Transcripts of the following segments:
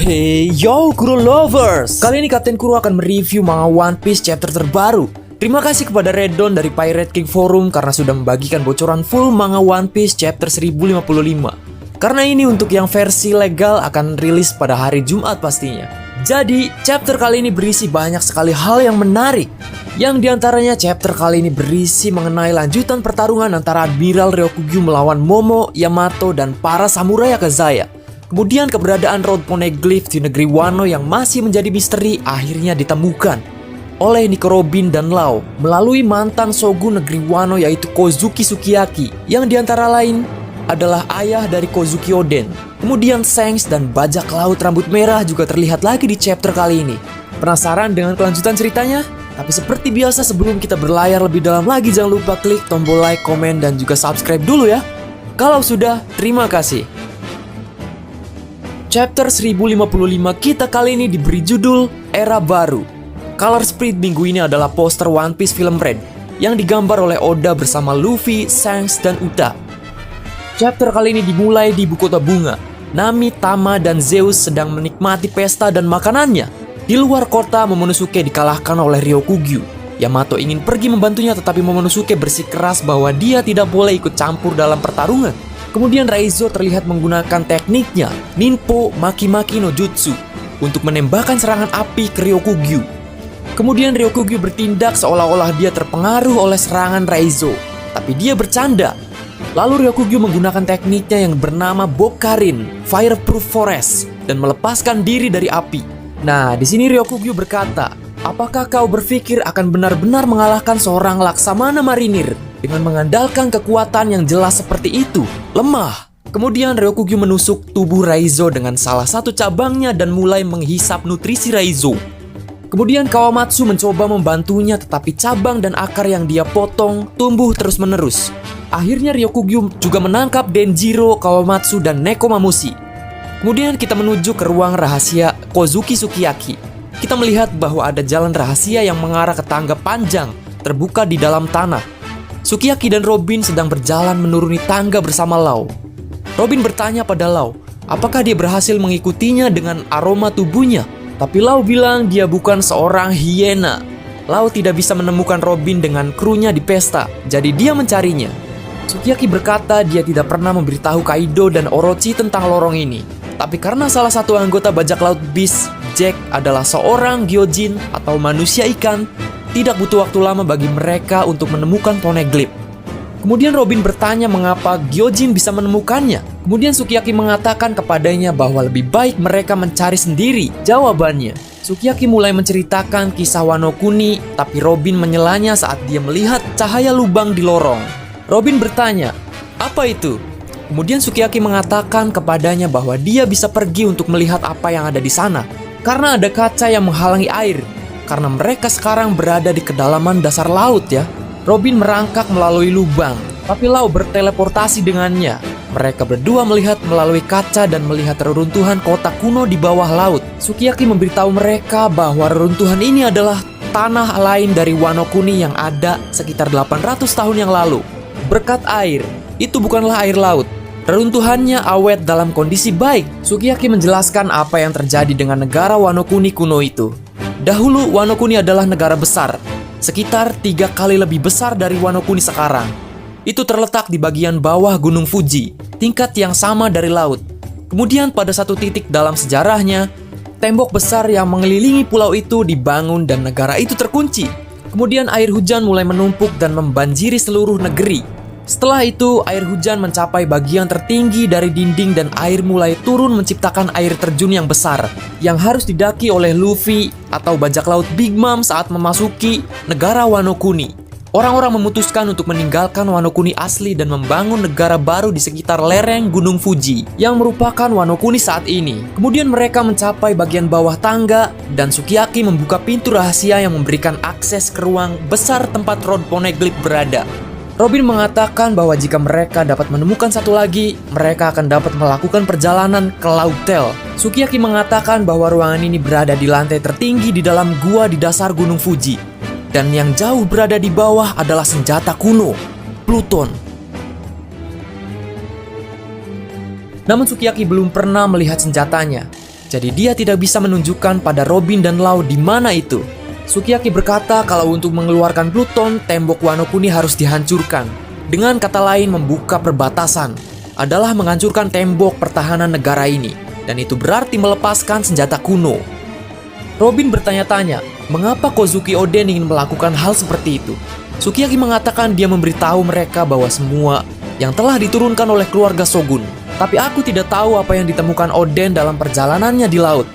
Hey yo Kuro lovers, kali ini Kapten Kuro akan mereview manga One Piece chapter terbaru. Terima kasih kepada Redon dari Pirate King Forum karena sudah membagikan bocoran full manga One Piece chapter 1055. Karena ini untuk yang versi legal akan rilis pada hari Jumat pastinya. Jadi chapter kali ini berisi banyak sekali hal yang menarik. Yang diantaranya chapter kali ini berisi mengenai lanjutan pertarungan antara Admiral Ryokugyu melawan Momo, Yamato, dan para samurai Akazaya. Kemudian keberadaan Road Poneglyph di negeri Wano yang masih menjadi misteri akhirnya ditemukan oleh Nico Robin dan Lau melalui mantan shogun negeri Wano yaitu Kozuki Sukiyaki yang diantara lain adalah ayah dari Kozuki Oden. Kemudian Shanks dan bajak laut rambut merah juga terlihat lagi di chapter kali ini. Penasaran dengan kelanjutan ceritanya? Tapi seperti biasa sebelum kita berlayar lebih dalam lagi jangan lupa klik tombol like, komen, dan juga subscribe dulu ya. Kalau sudah, terima kasih. Chapter 1055 kita kali ini diberi judul Era Baru. Color spread minggu ini adalah poster One Piece Film Red yang digambar oleh Oda bersama Luffy, Shanks, dan Uta. Chapter kali ini dimulai di ibu kota bunga. Nami, Tama, dan Zeus sedang menikmati pesta dan makanannya. Di luar kota, Momonosuke dikalahkan oleh Ryokugyu. Yamato ingin pergi membantunya tetapi Momonosuke bersikeras bahwa dia tidak boleh ikut campur dalam pertarungan. Kemudian Raizo terlihat menggunakan tekniknya Ninpo Maki-Maki no Jutsu untuk menembakkan serangan api ke Ryokugyu. Kemudian Ryokugyu bertindak seolah-olah dia terpengaruh oleh serangan Raizo, tapi dia bercanda. Lalu Ryokugyu menggunakan tekniknya yang bernama Bokarin Fireproof Forest dan melepaskan diri dari api. Nah, di sini Ryokugyu berkata, "Apakah kau berpikir akan benar-benar mengalahkan seorang Laksamana Marinir dengan mengandalkan kekuatan yang jelas seperti itu? Lemah." Kemudian Ryokugyu menusuk tubuh Raizo dengan salah satu cabangnya dan mulai menghisap nutrisi Raizo. Kemudian Kawamatsu mencoba membantunya tetapi cabang dan akar yang dia potong tumbuh terus-menerus. Akhirnya Ryokugyu juga menangkap Denjiro, Kawamatsu, dan Nekomamushi. Kemudian kita menuju ke ruang rahasia Kozuki Sukiyaki. Kita melihat bahwa ada jalan rahasia yang mengarah ke tangga panjang terbuka di dalam tanah. Sukiyaki dan Robin sedang berjalan menuruni tangga bersama Lau. Robin bertanya pada Lau, apakah dia berhasil mengikutinya dengan aroma tubuhnya? Tapi Lau bilang dia bukan seorang hiena. Lau tidak bisa menemukan Robin dengan krunya di pesta, jadi dia mencarinya. Sukiyaki berkata dia tidak pernah memberitahu Kaido dan Orochi tentang lorong ini. Tapi karena salah satu anggota bajak laut Beast, Jack, adalah seorang gyojin atau manusia ikan, tidak butuh waktu lama bagi mereka untuk menemukan Poneglyph. Kemudian Robin bertanya mengapa gyojin bisa menemukannya. Kemudian Sukiyaki mengatakan kepadanya bahwa lebih baik mereka mencari sendiri jawabannya. Sukiyaki mulai menceritakan kisah Wano Kuni, tapi Robin menyelanya saat dia melihat cahaya lubang di lorong. Robin bertanya, "Apa itu?" Kemudian Sukiyaki mengatakan kepadanya bahwa dia bisa pergi untuk melihat apa yang ada di sana karena ada kaca yang menghalangi air. Karena mereka sekarang berada di kedalaman dasar laut ya. Robin merangkak melalui lubang, tapi Lau berteleportasi dengannya. Mereka berdua melihat melalui kaca dan melihat reruntuhan kota kuno di bawah laut. Sukiyaki memberitahu mereka bahwa reruntuhan ini adalah tanah lain dari Wano Kuni yang ada sekitar 800 tahun yang lalu. Berkat air, itu bukanlah air laut. Reruntuhannya awet dalam kondisi baik. Sukiyaki menjelaskan apa yang terjadi dengan negara Wano Kuni kuno itu. Dahulu Wano Kuni adalah negara besar, sekitar 3 kali lebih besar dari Wano Kuni sekarang. Itu terletak di bagian bawah Gunung Fuji, tingkat yang sama dari laut. Kemudian pada satu titik dalam sejarahnya, tembok besar yang mengelilingi pulau itu dibangun dan negara itu terkunci. Kemudian air hujan mulai menumpuk dan membanjiri seluruh negeri. Setelah itu, air hujan mencapai bagian tertinggi dari dinding dan air mulai turun menciptakan air terjun yang besar yang harus didaki oleh Luffy atau bajak laut Big Mom saat memasuki negara Wano Kuni. Orang-orang memutuskan untuk meninggalkan Wano Kuni asli dan membangun negara baru di sekitar lereng Gunung Fuji yang merupakan Wano Kuni saat ini. Kemudian mereka mencapai bagian bawah tangga dan Sukiyaki membuka pintu rahasia yang memberikan akses ke ruang besar tempat Road Poneglyph berada. Robin mengatakan bahwa jika mereka dapat menemukan satu lagi, mereka akan dapat melakukan perjalanan ke Laut Tel. Sukiyaki mengatakan bahwa ruangan ini berada di lantai tertinggi di dalam gua di dasar Gunung Fuji. Dan yang jauh berada di bawah adalah senjata kuno, Pluton. Namun Sukiyaki belum pernah melihat senjatanya. Jadi dia tidak bisa menunjukkan pada Robin dan Law di mana itu. Sukiyaki berkata kalau untuk mengeluarkan Pluton, tembok Wano Kuni harus dihancurkan. Dengan kata lain, membuka perbatasan adalah menghancurkan tembok pertahanan negara ini. Dan itu berarti melepaskan senjata kuno. Robin bertanya-tanya, mengapa Kozuki Oden ingin melakukan hal seperti itu? Sukiyaki mengatakan dia memberitahu mereka bahwa semua yang telah diturunkan oleh keluarga Shogun. Tapi aku tidak tahu apa yang ditemukan Oden dalam perjalanannya di laut.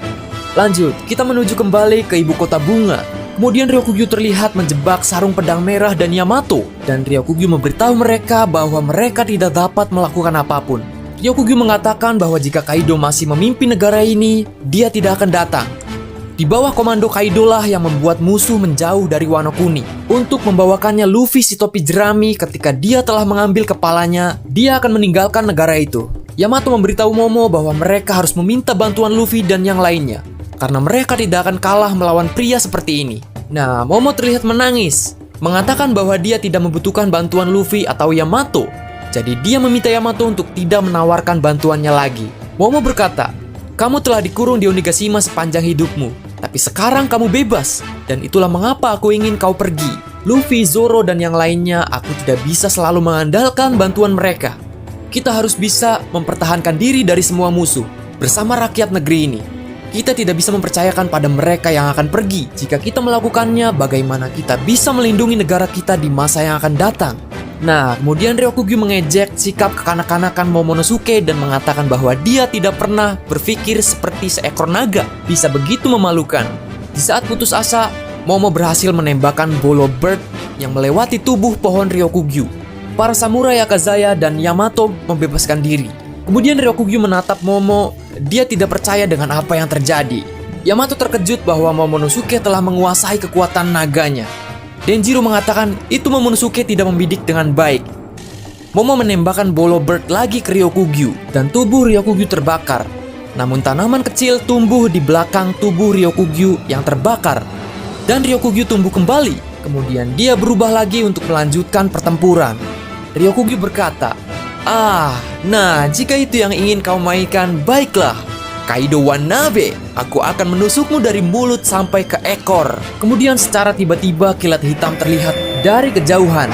Lanjut, kita menuju kembali ke ibu kota bunga. Kemudian Ryokugyu terlihat menjebak sarung pedang merah dan Yamato. Dan Ryokugyu memberitahu mereka bahwa mereka tidak dapat melakukan apapun. Ryokugyu mengatakan bahwa jika Kaido masih memimpin negara ini, dia tidak akan datang. Di bawah komando Kaido lah yang membuat musuh menjauh dari Wano Kuni. Untuk membawakannya Luffy si topi jerami ketika dia telah mengambil kepalanya, dia akan meninggalkan negara itu. Yamato memberitahu Momo bahwa mereka harus meminta bantuan Luffy dan yang lainnya. Karena mereka tidak akan kalah melawan pria seperti ini. Nah, Momo terlihat menangis. Mengatakan bahwa dia tidak membutuhkan bantuan Luffy atau Yamato. Jadi dia meminta Yamato untuk tidak menawarkan bantuannya lagi. Momo berkata, "Kamu telah dikurung di Onigashima sepanjang hidupmu. Tapi sekarang kamu bebas, dan itulah mengapa aku ingin kau pergi. Luffy, Zoro, dan yang lainnya, aku tidak bisa selalu mengandalkan bantuan mereka. Kita harus bisa mempertahankan diri dari semua musuh, bersama rakyat negeri ini. Kita tidak bisa mempercayakan pada mereka yang akan pergi. Jika kita melakukannya, bagaimana kita bisa melindungi negara kita di masa yang akan datang?" Nah, kemudian Ryokugyu mengejek sikap kekanak-kanakan Momonosuke dan mengatakan bahwa dia tidak pernah berpikir seperti seekor naga bisa begitu memalukan. Di saat putus asa, Momo berhasil menembakkan bolo bird yang melewati tubuh pohon Ryokugyu. Para samurai Akazaya dan Yamato membebaskan diri. Kemudian Ryokugyu menatap Momo, dia tidak percaya dengan apa yang terjadi. Yamato terkejut bahwa Momonosuke telah menguasai kekuatan naganya. Denjiro mengatakan itu Momonosuke tidak membidik dengan baik. Momo menembakkan bolo bird lagi ke Ryokugyu dan tubuh Ryokugyu terbakar. Namun tanaman kecil tumbuh di belakang tubuh Ryokugyu yang terbakar. Dan Ryokugyu tumbuh kembali. Kemudian dia berubah lagi untuk melanjutkan pertempuran. Ryokugyu berkata, nah jika itu yang ingin kau mainkan, baiklah. Kaido Wanabe, aku akan menusukmu dari mulut sampai ke ekor. Kemudian secara tiba-tiba kilat hitam terlihat dari kejauhan.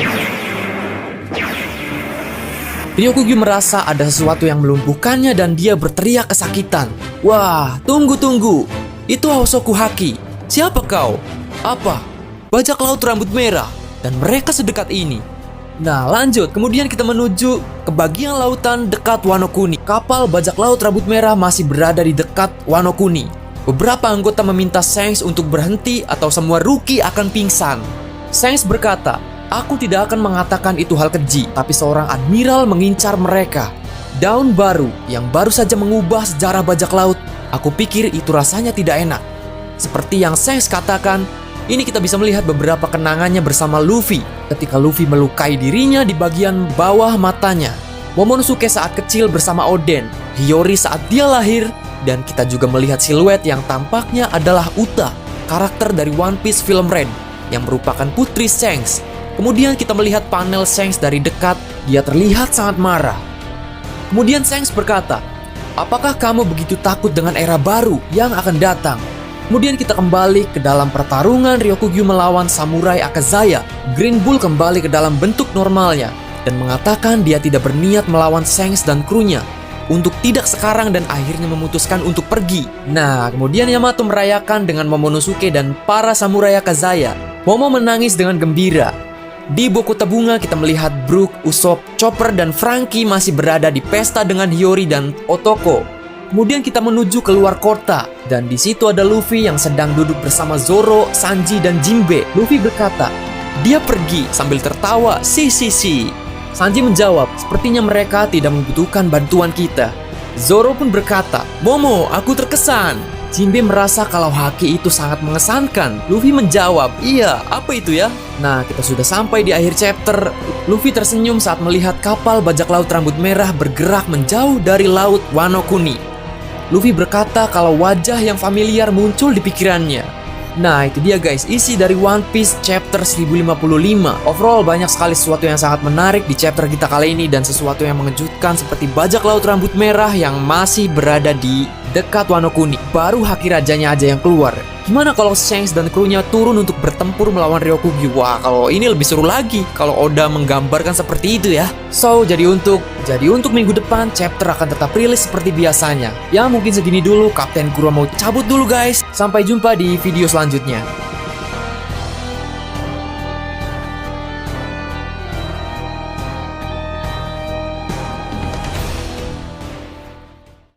Ryokugyu merasa ada sesuatu yang melumpuhkannya dan dia berteriak kesakitan. Wah, tunggu. Itu Hosoku Haki. Siapa kau? Apa? Bajak laut rambut merah. Dan mereka sedekat ini. Nah, lanjut. Kemudian kita menuju ke bagian lautan dekat Wano Kuni. Kapal bajak laut rambut merah masih berada di dekat Wano Kuni. Beberapa anggota meminta Shanks untuk berhenti atau semua rookie akan pingsan. Shanks berkata, "Aku tidak akan mengatakan itu hal keji, tapi seorang admiral mengincar mereka. Daun baru yang baru saja mengubah sejarah bajak laut. Aku pikir itu rasanya tidak enak." Seperti yang Shanks katakan, ini kita bisa melihat beberapa kenangannya bersama Luffy ketika Luffy melukai dirinya di bagian bawah matanya. Momonosuke saat kecil bersama Oden, Hiyori saat dia lahir, dan kita juga melihat siluet yang tampaknya adalah Uta, karakter dari One Piece Film Red, yang merupakan putri Shanks. Kemudian kita melihat panel Shanks dari dekat, dia terlihat sangat marah. Kemudian Shanks berkata, "Apakah kamu begitu takut dengan era baru yang akan datang?" Kemudian kita kembali ke dalam pertarungan Ryokugyu melawan samurai Akazaya. Green Bull kembali ke dalam bentuk normalnya dan mengatakan dia tidak berniat melawan Shanks dan krunya untuk tidak sekarang dan akhirnya memutuskan untuk pergi. Nah, kemudian Yamato merayakan dengan Momonosuke dan para samurai Akazaya. Momo menangis dengan gembira. Di Bokota Bunga kita melihat Brook, Usopp, Chopper, dan Franky masih berada di pesta dengan Hiyori dan Otoko. Kemudian kita menuju keluar kota, dan di situ ada Luffy yang sedang duduk bersama Zoro, Sanji, dan Jinbe. Luffy berkata, dia pergi sambil tertawa, si. Sanji menjawab, sepertinya mereka tidak membutuhkan bantuan kita. Zoro pun berkata, Momo, aku terkesan. Jinbe merasa kalau haki itu sangat mengesankan. Luffy menjawab, iya, apa itu ya? Nah, kita sudah sampai di akhir chapter. Luffy tersenyum saat melihat kapal bajak laut rambut merah bergerak menjauh dari laut Wano Kuni. Luffy berkata kalau wajah yang familiar muncul di pikirannya. Nah, itu dia guys, isi dari One Piece chapter 1055. Overall banyak sekali sesuatu yang sangat menarik di chapter kita kali ini dan sesuatu yang mengejutkan seperti bajak laut rambut merah yang masih berada di dekat Wano Kuni. Baru haki rajanya aja yang keluar. Gimana kalau Shanks dan krunya turun untuk bertempur melawan Ryokugi? Wah, kalau ini lebih seru lagi kalau Oda menggambarkan seperti itu ya. So, jadi untuk minggu depan chapter akan tetap rilis seperti biasanya. Ya, mungkin segini dulu. Kapten Kurama mau cabut dulu guys. Sampai jumpa di video selanjutnya.